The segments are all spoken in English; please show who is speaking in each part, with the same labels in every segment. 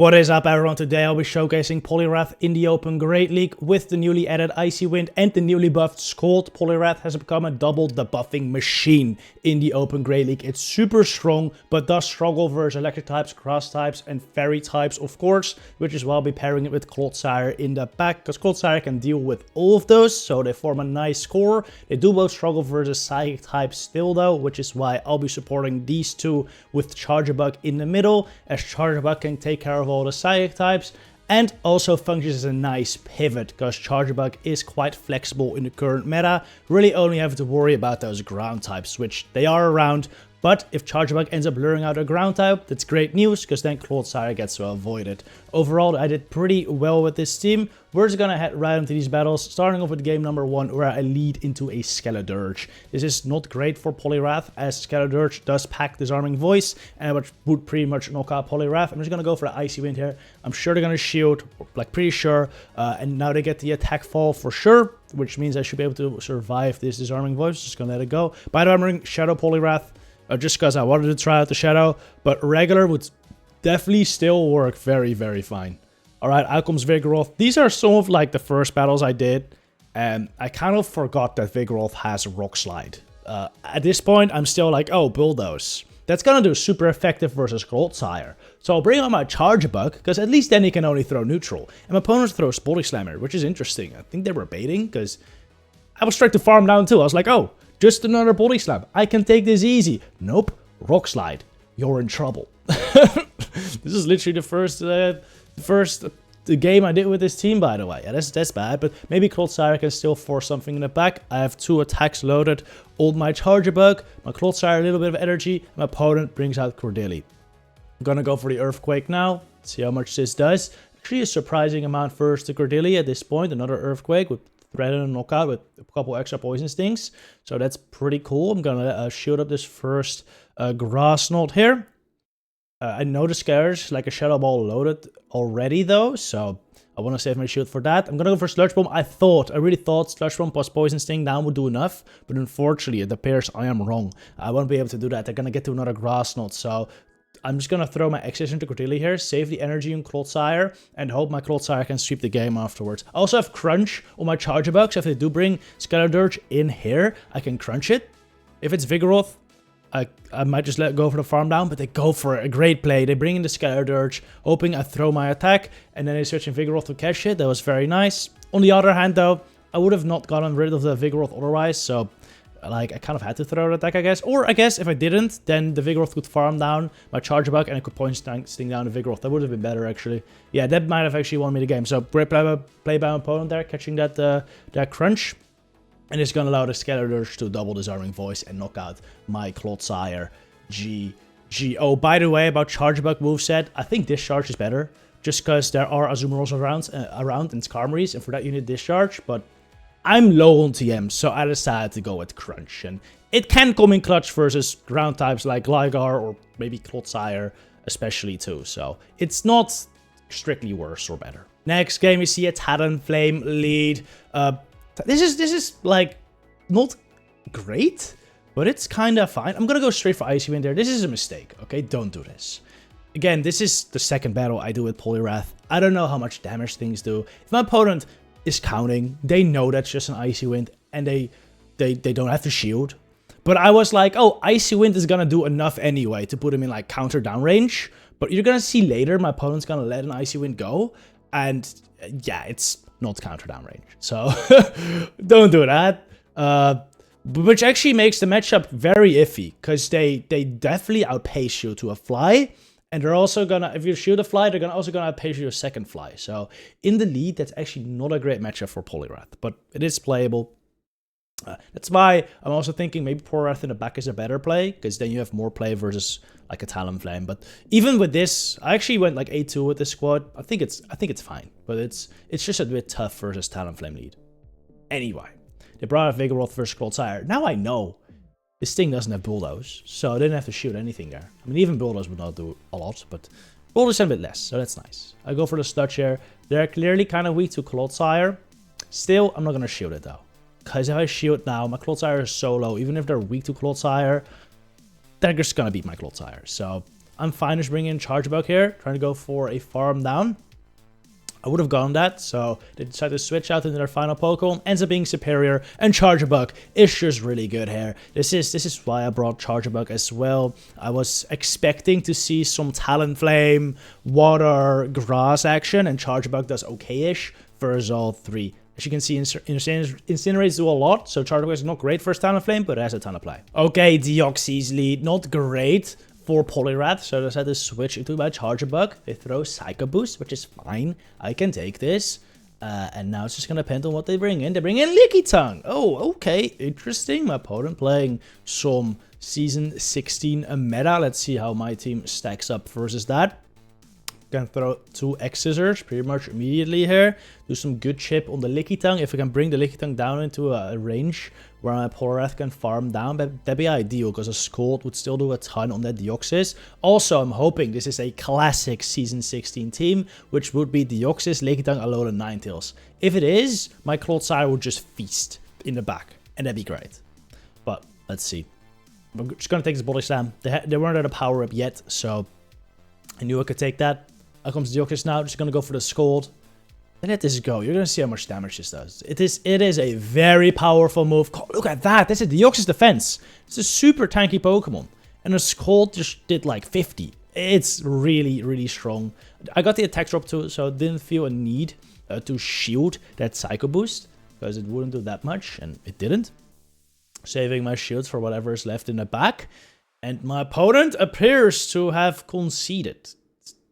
Speaker 1: What is up, everyone? Today I'll be showcasing Poliwrath in the Open Great League with the newly added Icy Wind and the newly buffed Scald. Poliwrath has become a double debuffing machine in the Open Great League. It's super strong, but does struggle versus electric types, grass types, and fairy types, of course, which is why I'll be pairing it with Clodsire in the back, because Clodsire can deal with all of those, so they form a nice core. They do both struggle versus psychic types still, though, which is why I'll be supporting these two with Charjabug in the middle, as Charjabug can take care of all the psychic types and also functions as a nice pivot because Charjabug is quite flexible in the current meta. Really only have to worry about those ground types, which they are around. But if Charjabug ends up luring out a ground type, that's great news, because then Clodsire gets to avoid it. Overall, I did pretty well with this team. We're just gonna head right into these battles, starting off with game number 1, where I lead into a Skeledirge. This is not great for Poliwrath, as Skeledirge does pack Disarming Voice, and it would pretty much knock out Poliwrath. I'm just gonna go for the Icy Wind here. I'm sure they're gonna shield, like pretty sure, and now they get the attack fall for sure, which means I should be able to survive this Disarming Voice. Just gonna let it go. By the way, I'm running Shadow Poliwrath, just because I wanted to try out the Shadow, but regular would definitely still work very, very fine. Alright, out comes Vigoroth. These are some of like the first battles I did, and I kind of forgot that Vigoroth has Rock Slide. At this point, I'm still like, oh, Bulldoze. That's gonna do super effective versus Clodsire. So I'll bring on my Charjabug, because at least then he can only throw neutral. And my opponent throws Body Slammer, which is interesting. I think they were baiting, because I was trying to farm down too. I was like, oh, just another Body Slam. I can take this easy. Nope. Rock Slide. You're in trouble. This is literally the first game I did with this team, by the way. Yeah, that's bad, but maybe Clodsire can still force something in the back. I have 2 attacks loaded on my Charjabug. My Clodsire, a little bit of energy. My opponent brings out Cordilli. I'm gonna go for the Earthquake now. See how much this does. Actually, a surprising amount first to Cordilli at this point. Another Earthquake with Threaten and Knockout with a couple extra Poison Stings. So that's pretty cool. I'm gonna shield up this first Grass Knot here. I know the Scares, like a Shadow Ball loaded already though, so I want to save my shield for that. I'm gonna go for Sludge Bomb. I really thought Sludge Bomb plus Poison Sting down would do enough, but unfortunately it appears I am wrong. I won't be able to do that. They're gonna get to another Grass Knot, so I'm just gonna throw my X into Cordilli here, save the energy on Clodsire, and hope my Clodsire can sweep the game afterwards. I also have Crunch on my Charjabug, so if they do bring Skeledirge in here, I can crunch it. If it's Vigoroth, I might just let it go for the farm down, but they go for a great play. They bring in the Skeledirge, hoping I throw my attack, and then they switch in Vigoroth to catch it. That was very nice. On the other hand, though, I would have not gotten rid of the Vigoroth otherwise, so like I kind of had to throw the attack, I guess. Or I guess if I didn't, then the Vigoroth could farm down my Charjabug, and I could Poison Sting down the Vigoroth. That would have been better, actually. Yeah, that might have actually won me the game. So great play by my opponent there, catching that crunch. And it's gonna allow the Skeledirge to double Disarming Voice and knock out my Clodsire. GG. Oh, by the way, about Charjabug moveset, I think Discharge is better. Just because there are Azumarils around and Skarmories, and for that you need Discharge. But I'm low on TM, so I decided to go with Crunch. And it can come in clutch versus ground types like Gligar or maybe Clodsire especially too. So it's not strictly worse or better. Next game, we see a Talonflame lead. This is like not great, but it's kind of fine. I'm gonna go straight for Icy Wind there. This is a mistake, okay? Don't do this. Again, this is the second battle I do with Poliwrath. I don't know how much damage things do. If my opponent is counting, they know that's just an Icy Wind, and they don't have to shield. But I was like, oh, Icy Wind is gonna do enough anyway to put him in like counter down range. But you're gonna see later, my opponent's gonna let an Icy Wind go, and yeah, it's not counter down range. So don't do that. Which actually makes the matchup very iffy, because they definitely outpace you to a fly. And they're also gonna, if you shoot a fly, they're also gonna outpace you a second fly. So in the lead, that's actually not a great matchup for Poliwrath, but it is playable. That's why I'm also thinking maybe Poliwrath in the back is a better play, because then you have more play versus like a Talonflame. But even with this, I actually went like 8-2 with this squad. I think it's fine, but it's just a bit tough versus Talonflame lead. Anyway, they brought out Vigoroth versus Clodsire. Now I know this thing doesn't have Bulldoze, so I didn't have to shoot anything there. I mean, even Bulldoze would not do a lot, but Bulldoze a bit less, so that's nice. I go for the Sludge here. They're clearly kind of weak to Clodsire. Still, I'm not gonna shield it though. Because if I shield now, my Clodsire is so low. Even if they're weak to Clodsire, they're just gonna beat my Clodsire. So I'm fine just bringing in Charjabug here, trying to go for a farm down. I would have gone that, so they decided to switch out into their final Pokemon, ends up being superior, and Charjabug is just really good here. This is why I brought Charjabug as well. I was expecting to see some Talonflame, Water, Grass action, and Charjabug does okay-ish versus all three. As you can see, Incinerates do a lot, so Charjabug is not great for Talonflame, but it has a ton of play. Okay, Deoxys lead, not great for Poliwrath, so I decided to switch into my Charjabug. They throw Psycho Boost, which is fine. I can take this. And now it's just going to depend on what they bring in. They bring in Licky Tongue. Oh, okay. Interesting. My opponent playing some Season 16 meta. Let's see how my team stacks up versus that. Can throw 2 X-Scissors pretty much immediately here. Do some good chip on the Licky Tongue. If we can bring the Licky Tongue down into a range where my Poliwrath can farm down, that'd be ideal, because a Scald would still do a ton on that Deoxys. Also, I'm hoping this is a classic Season 16 team, which would be Deoxys, Licky Tongue, Alolan, Ninetales. If it is, my Clodsire would just feast in the back, and that'd be great. But let's see. I'm just gonna take this Body Slam. They weren't at a power up yet, so I knew I could take that. Out comes Deoxys now, just gonna go for the Scald. And let this go. You're gonna see how much damage this does. It is a very powerful move. Look at that. This is Deoxys defense. It's a super tanky Pokemon. And the Scald just did like 50. It's really, really strong. I got the attack drop too, so I didn't feel a need to shield that Psycho Boost, because it wouldn't do that much, and it didn't. Saving my shields for whatever is left in the back. And my opponent appears to have conceded,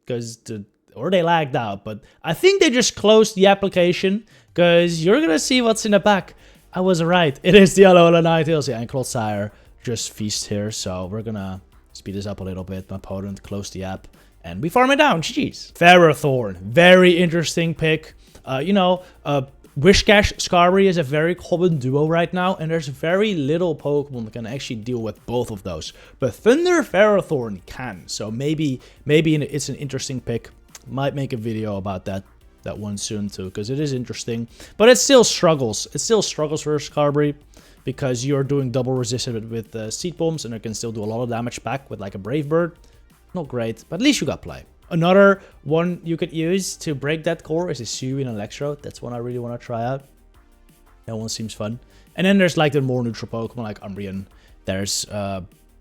Speaker 1: because or they lagged out, but I think they just closed the application, because you're gonna see what's in the back. I was right. It is the Alolan Ninetales, and Clodsire just feast here, so we're gonna speed this up a little bit. My opponent closed the app, and we farm it down. GG's. Ferrothorn, very interesting pick. Whiscash Skarmory is a very common duo right now, and there's very little Pokemon that can actually deal with both of those. But Thunder Ferrothorn can, so maybe it's an interesting pick. Might make a video about that one soon too, because it is interesting. But it still struggles. It still struggles for Skarmory, because you're doing double resisted with Seed Bombs, and it can still do a lot of damage back with like a Brave Bird. Not great, but at least you got play. Another one you could use to break that core is a Suyu and Electrode. That's one I really want to try out. That one seems fun. And then there's like the more neutral Pokemon like Umbreon. There's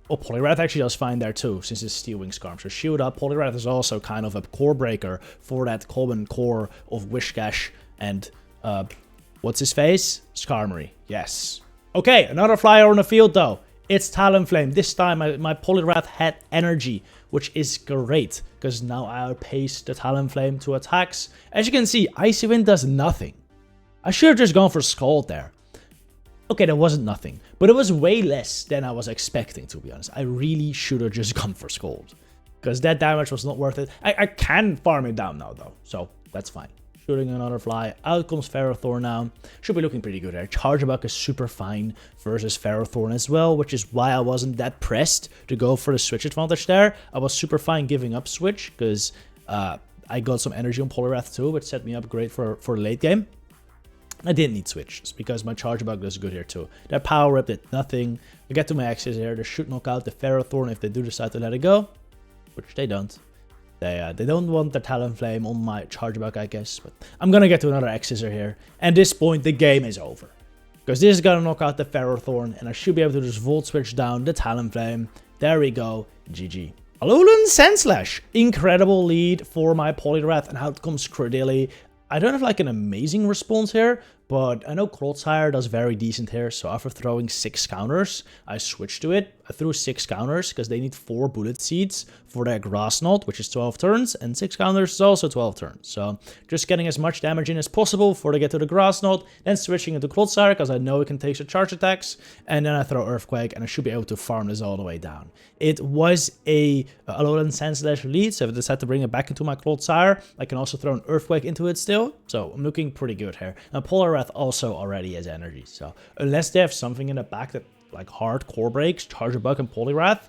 Speaker 1: Poliwrath actually does fine there too, since it's Steel Wing Scarm. So shield up. Poliwrath is also kind of a core breaker for that common core of Whiscash and what's his face? Skarmory. Yes. Okay, another flyer on the field though. It's Talonflame. This time my Poliwrath had energy, which is great, because now I outpace the Talonflame to attacks. As you can see, Icy Wind does nothing. I should have just gone for Scald there. Okay, that wasn't nothing, but it was way less than I was expecting, to be honest. I really should have just gone for Scald, because that damage was not worth it. I can farm it down now, though, so that's fine. Shooting another fly. Out comes Ferrothorn now. Should be looking pretty good there. Charjabug is super fine versus Ferrothorn as well, which is why I wasn't that pressed to go for the switch advantage there. I was super fine giving up switch, because I got some energy on Poliwrath too, which set me up great for late game. I didn't need switches, because my Charjabug does good here too. That power up did nothing. I get to my X's here. They should knock out the Ferrothorn if they do decide to let it go, which they don't. They don't want the Talonflame on my Charjabug, I guess. But I'm gonna get to another X-Scissor here. And at this point, the game is over, because this is gonna knock out the Ferrothorn, and I should be able to just Volt Switch down the Talonflame. There we go. GG. Alolan Sandslash. Incredible lead for my Poliwrath, and out comes Credilli. I don't have like an amazing response here, but I know Clodsire does very decent here, so after throwing 6 counters, I switched to it. I threw 6 counters, because they need 4 Bullet Seeds for their Grass Knot, which is 12 turns, and 6 counters is also 12 turns. So just getting as much damage in as possible before they get to the Grass Knot, then switching into Clodsire, because I know it can take the charge attacks, and then I throw Earthquake, and I should be able to farm this all the way down. It was a Alolan Sandslash lead, so if I decide to bring it back into my Clodsire, I can also throw an Earthquake into it still, so I'm looking pretty good here. Now Poliwrath also already has energy, so unless they have something in the back that like hard core breaks Charjabug and Poliwrath,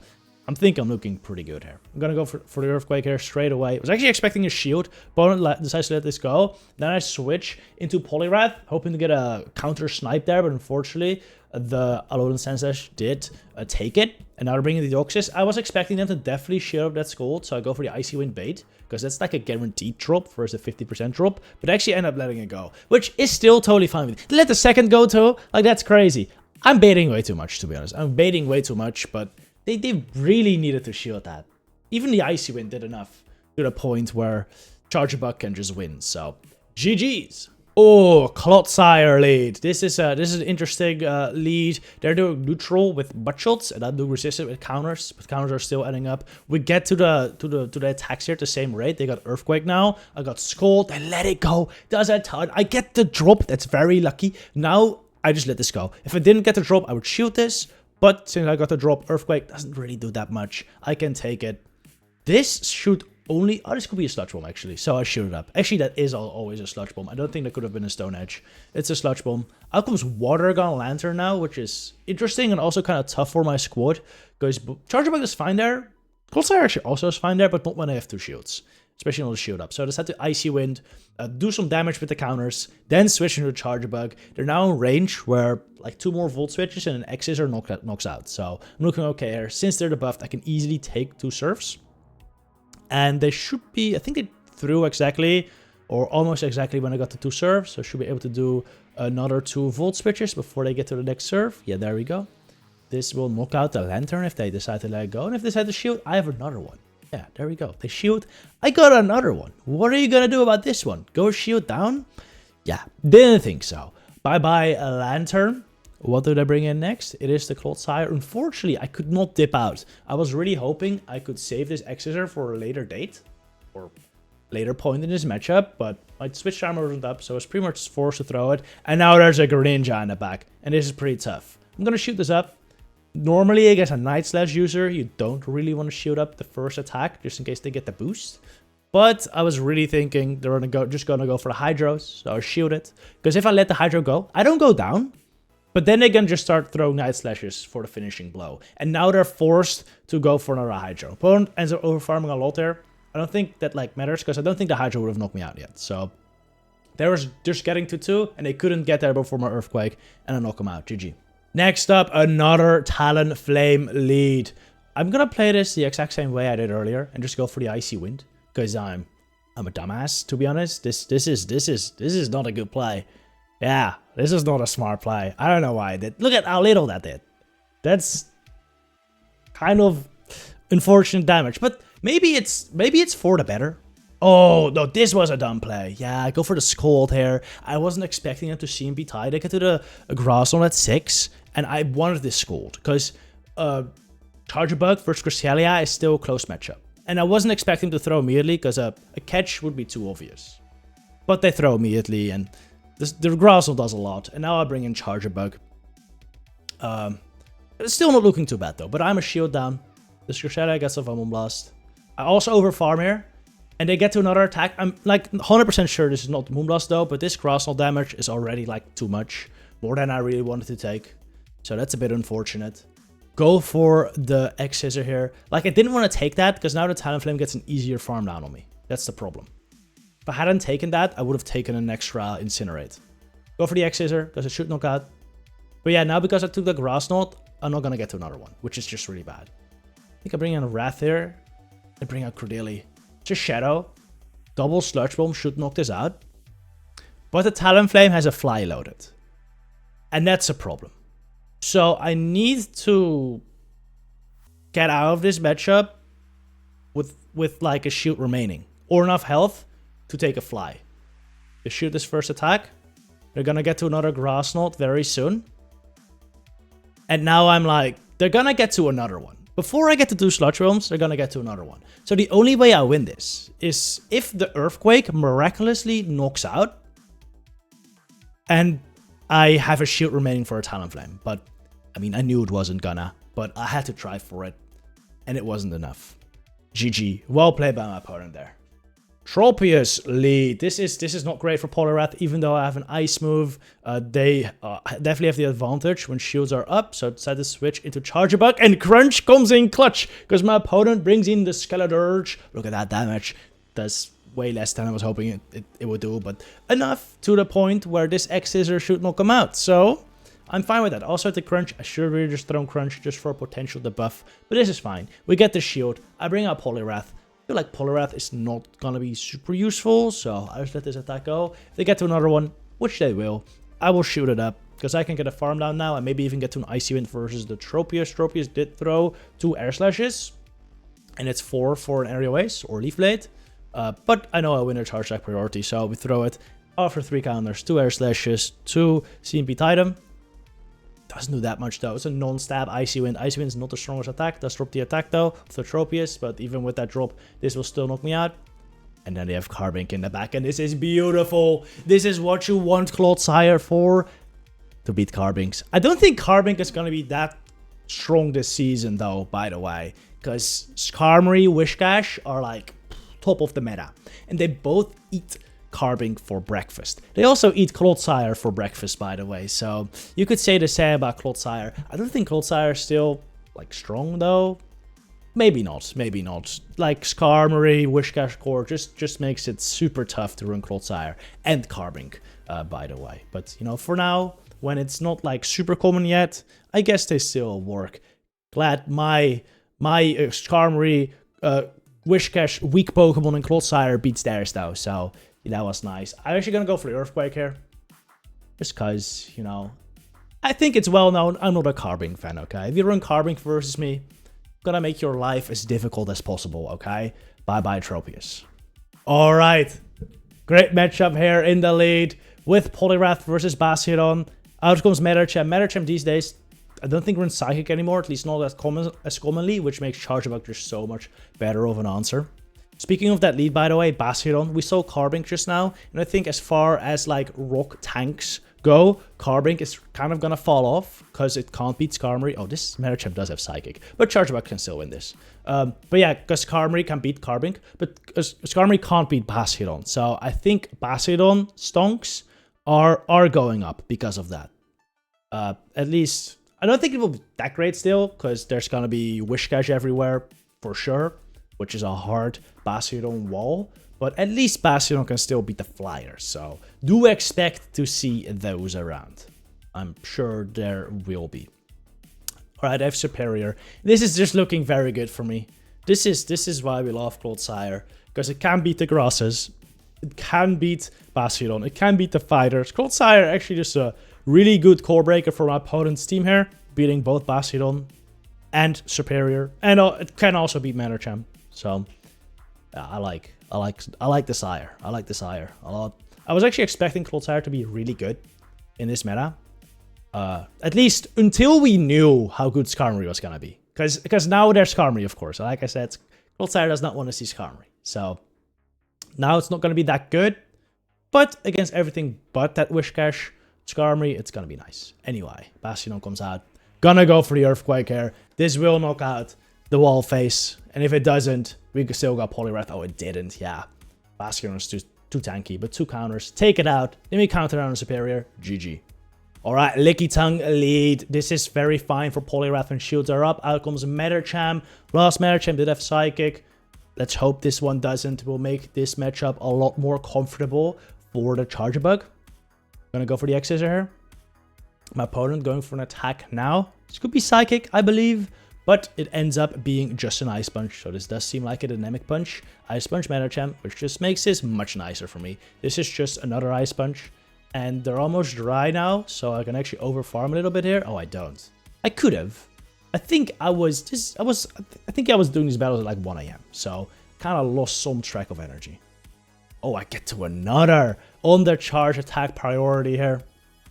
Speaker 1: I'm thinking I'm looking pretty good here. I'm gonna go for the Earthquake here straight away. I was actually expecting a shield. Opponent decides to let this go. Then I switch into Poliwrath, hoping to get a counter snipe there, but unfortunately, the Alolan Sensei did take it. And now they're bringing the Deoxys. I was expecting them to definitely shield up that Scald, so I go for the Icy Wind bait, because that's like a guaranteed drop versus a 50% drop, but I actually end up letting it go, which is still totally fine with me. Let the second go too, like that's crazy. I'm baiting way too much, to be honest. I'm baiting way too much, but they really needed to shield that. Even the Icy Wind did enough to the point where Charjabug can just win, so GG's. Oh, Clodsire lead. This is an interesting lead. They're doing neutral with butt shots, and I do resist it with counters, but counters are still adding up. We get to the attacks here at the same rate. They got Earthquake now. I got Scald. I let it go. Does a ton. I get the drop. That's very lucky. Now I just let this go. If I didn't get the drop, I would shield this. But since I got the drop, Earthquake doesn't really do that much. I can take it. This should only... Oh, this could be a Sludge Bomb, actually. So I shoot it up. Actually, that is always a Sludge Bomb. I don't think that could have been a Stone Edge. It's a Sludge Bomb. Out comes Water Gun Lantern now, which is interesting and also kind of tough for my squad. Because Charjabug is fine there. Clodsire actually also is fine there, but not when I have 2 shields. Especially on the shield up. So I decided to Icy Wind, do some damage with the counters, then switch into Charjabug. They're now in range where like 2 more Volt Switches and an X-Scissor knocks out. So I'm looking okay here. Since they're debuffed, I can easily take 2 Surfs. And they should be, I think they threw exactly, or almost exactly when I got the 2 Surfs. So I should be able to do another 2 Volt Switches before they get to the next Surf. Yeah, there we go. This will knock out the Lantern if they decide to let it go. And if they decide to shield, I have another one. Yeah, there we go. They shield. I got another one. What are you going to do about this one? Go shield down? Yeah, didn't think so. Bye-bye, Lantern. What do they bring in next? It is the Clodsire. Unfortunately, I could not dip out. I was really hoping I could save this X-Scissor for a later date. Or later point in this matchup. But my switch timer wasn't up, so I was pretty much forced to throw it. And now there's a Greninja in the back. And this is pretty tough. I'm going to shoot this up. Normally, against a Night Slash user, you don't really want to shield up the first attack, just in case they get the boost. But I was really thinking they're just gonna go for the Hydros, so I'll shield it. Because if I let the Hydro go, I don't go down. But then they can just start throwing Night Slashes for the finishing blow. And now they're forced to go for another Hydro. Opponent ends up overfarming a lot there. I don't think that like matters, because I don't think the Hydro would have knocked me out yet. So they was just getting to 2, and they couldn't get there before my Earthquake, and I knock them out. GG. Next up, another Talonflame lead. I'm gonna play this the exact same way I did earlier and just go for the Icy Wind, because I'm a dumbass, to be honest. This is not a good play. Yeah, this is not a smart play. I don't know why I did. Look at how little that did. That's kind of unfortunate damage, but maybe it's for the better. Oh, no, this was a dumb play. Yeah, I go for the Scald here. I wasn't expecting him to see him be tied. I get to the Grassland at 6, and I wanted this Scald, because Charjabug versus Cresselia is still a close matchup. And I wasn't expecting to throw immediately, because a catch would be too obvious. But they throw immediately, and the Grassland does a lot. And now I bring in Charjabug. It's still not looking too bad, though, but I'm a shield down. This Cresselia gets off a Moonblast. I also overfarm here. And they get to another attack. I'm like 100% sure this is not Moonblast though, but this Grassland damage is already like too much. More than I really wanted to take. So that's a bit unfortunate. Go for the X-Scissor here. Like I didn't want to take that, because now the Talonflame gets an easier farm down on me. That's the problem. If I hadn't taken that, I would have taken an extra Incinerate. Go for the X-Scissor, because it should knock out. But yeah, now because I took the Grassland, I'm not going to get to another one, which is just really bad. I think I bring in a Wrath here. I bring out Cordeli. Just Shadow. Double Sludge Bomb should knock this out. But the Talonflame has a Fly loaded. And that's a problem. So I need to get out of this matchup with like a shield remaining. Or enough health to take a Fly. They shoot this first attack. They're gonna get to another Grassland very soon. And now I'm like, they're gonna get to another one. Before I get to 2 Sludge Bombs, they're gonna get to another one. So the only way I win this is if the Earthquake miraculously knocks out and I have a shield remaining for a Talonflame. But, I mean, I knew it wasn't gonna, but I had to try for it, and it wasn't enough. GG. Well played by my opponent there. Tropius lead. This is not great for Poliwrath, even though I have an ice move. They definitely have the advantage when shields are up, so I decided to switch into Charjabug, and Crunch comes in clutch, because my opponent brings in the Skeledirge. Look at that damage. Does way less than I was hoping it would do, but enough to the point where this X-Scissor should not come out, so I'm fine with that. Also at the Crunch, I should have really just thrown Crunch just for a potential debuff, but this is fine. We get the shield, I bring out Poliwrath. I feel like Poliwrath is not gonna be super useful, so I just let this attack go. If they get to another one, which they will, I will shoot it up, because I can get a farm down now, and maybe even get to an Icy Wind versus the Tropius. Tropius did throw 2 Air Slashes, and it's 4 for an Aerial Ace, or Leaf Blade. But I know I win a charge attack priority, so we throw it after 3 counters, 2 Air Slashes, 2 CMP Titan. Doesn't do that much though. It's a non-stab Icy Wind. Icy Wind is not the strongest attack. Does drop the attack though of the Tropius, but even with that drop, this will still knock me out. And then they have Carbink in the back, and this is beautiful. This is what you want Clodsire for, to beat Carbinks. I don't think Carbink is going to be that strong this season though, by the way, because Skarmory, Whiscash are like top of the meta, and they both eat Carbink for breakfast. They also eat Clodsire for breakfast, by the way, so you could say the same about Clodsire. I don't think Clodsire is still like strong though. Maybe not, maybe not. Like Skarmory, Whiscash core just makes it super tough to run Clodsire and Carbink, by the way. But you know, for now, when it's not like super common yet, I guess they still work. Glad my Skarmory, Whiscash weak Pokemon and Clodsire beats theirs though, so that was nice. I'm actually gonna go for the Earthquake here, just cause, you know, I think it's well known I'm not a Carbink fan, okay? If you run Carbink versus me, I'm gonna make your life as difficult as possible, okay? Bye-bye, Tropius. Alright, great matchup here in the lead with Poliwrath versus Bastiodon. Out comes Medicham. Medicham these days, I don't think runs Psychic anymore, at least not as commonly, which makes Charjabug just so much better of an answer. Speaking of that lead, by the way, Bastiodon, we saw Carbink just now, and I think as far as like rock tanks go, Carbink is kind of gonna fall off, because it can't beat Skarmory. Oh, this Medicham does have Psychic, but Charjabug can still win this. But yeah, because Skarmory can beat Carbink, but Skarmory can't beat Bastiodon, so I think Bastiodon stonks are going up because of that. At least, I don't think it will be that great still, because there's gonna be Whiscash everywhere, for sure, which is a hard Bastiodon wall, but at least Bastiodon can still beat the Flyers, so do expect to see those around. I'm sure there will be. Alright, I have Superior. This is just looking very good for me. This is why we love Clodsire, because it can beat the Grasses, it can beat Bastiodon, it can beat the Fighters. Clodsire actually just a really good core breaker for my opponent's team here, beating both Bastiodon and Superior, and it can also beat Medicham. So I like the Sire. I like the Sire a lot. I was actually expecting Clodsire to be really good in this meta. At least until we knew how good Skarmory was gonna be. Because now there's Skarmory, of course. Like I said, Clodsire does not want to see Skarmory. So now it's not gonna be that good. But against everything but that Whiscash, Skarmory, it's gonna be nice. Anyway, Bastiodon comes out. Gonna go for the Earthquake here. This will knock out the wall face, and if it doesn't, we still got Poliwrath. Oh, it didn't, yeah. Bastiodon is too tanky, but 2 counters. Take it out. Then we counter down on Superior. GG. Alright, Lickitung lead. This is very fine for Poliwrath when shields are up. Out comes Medicham. Last Medicham did have Psychic. Let's hope this one doesn't. Will make this matchup a lot more comfortable for the Charjabug. Gonna go for the X-Scissor here. My opponent going for an attack now. This could be Psychic, I believe. But it ends up being just an Ice Punch, so this does seem like a Dynamic Punch. Ice Punch Medicham, which just makes this much nicer for me. This is just another Ice Punch, and they're almost dry now, so I can actually overfarm a little bit here. Oh, I don't. I could have. I think I was doing these battles at like 1 AM, so kind of lost some track of energy. Oh, I get to another on the charge attack priority here.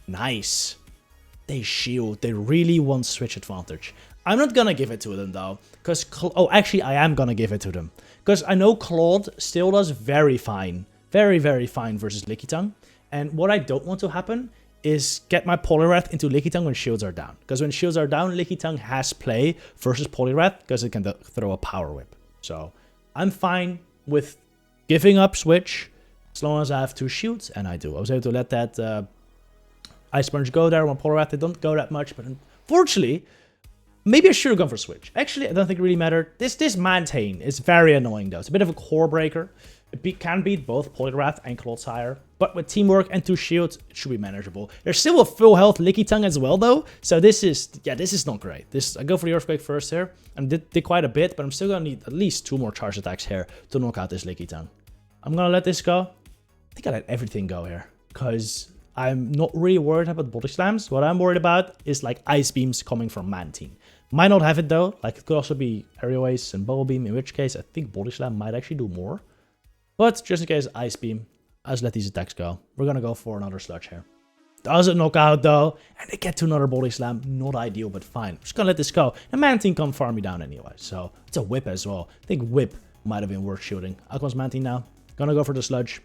Speaker 1: Nice. They shield. They really want switch advantage. I'm not gonna give it to them though, because oh, actually I am gonna give it to them, because I know Claude still does very fine, very fine versus Lickitung, and what I don't want to happen is get my Poliwrath into Lickitung when shields are down, because when shields are down, Lickitung has play versus Poliwrath because it can throw a Power Whip. So I'm fine with giving up switch as long as I have 2 shields, and I do. I was able to let that Ice Sponge go there. When Poliwrath, they don't go that much, but unfortunately, maybe I should have gone for switch. Actually, I don't think it really mattered. This Maintain is very annoying though. It's a bit of a core breaker. It can beat both Poliwrath and Clodsire, but with teamwork and 2 shields, it should be manageable. There's still a full health Lickitung as well though, so this is not great. I go for the Earthquake first here, and did quite a bit, but I'm still gonna need at least 2 more charge attacks here to knock out this Lickitung. I'm gonna let this go. I think I let everything go here, because I'm not really worried about body slams. What I'm worried about is like ice beams coming from Mantine. Might not have it though, like it could also be Aerial Ace and Bubble Beam, in which case I think body slam might actually do more. But just in case, Ice Beam. I'll just let these attacks go. We're gonna go for another Sludge here. Doesn't knock out though, and they get to another Body Slam. Not ideal, but fine. I'm just gonna let this go. And Mantine can't farm me down anyway, so it's a Whip as well. I think Whip might have been worth shooting. Out comes Mantine now. Gonna go for the Sludge.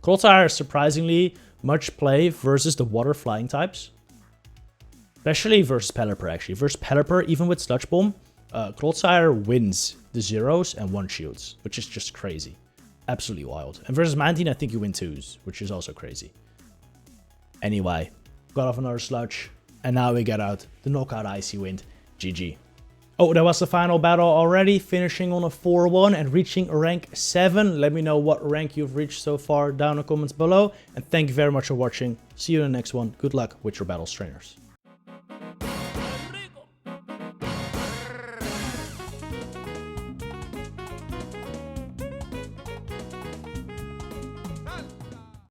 Speaker 1: Clodsire is surprisingly much play versus the water flying types. Especially versus Pelipper actually. Versus Pelipper, even with Sludge Bomb, Clodsire wins the 0s and 1 shields, which is just crazy. Absolutely wild. And versus Mantine, I think you win 2s, which is also crazy. Anyway, got off another Sludge, and now we get out the knockout Icy Wind. GG. Oh, that was the final battle already, finishing on a 4-1 and reaching rank 7. Let me know what rank you've reached so far down in the comments below. And thank you very much for watching. See you in the next one. Good luck with your battle trainers.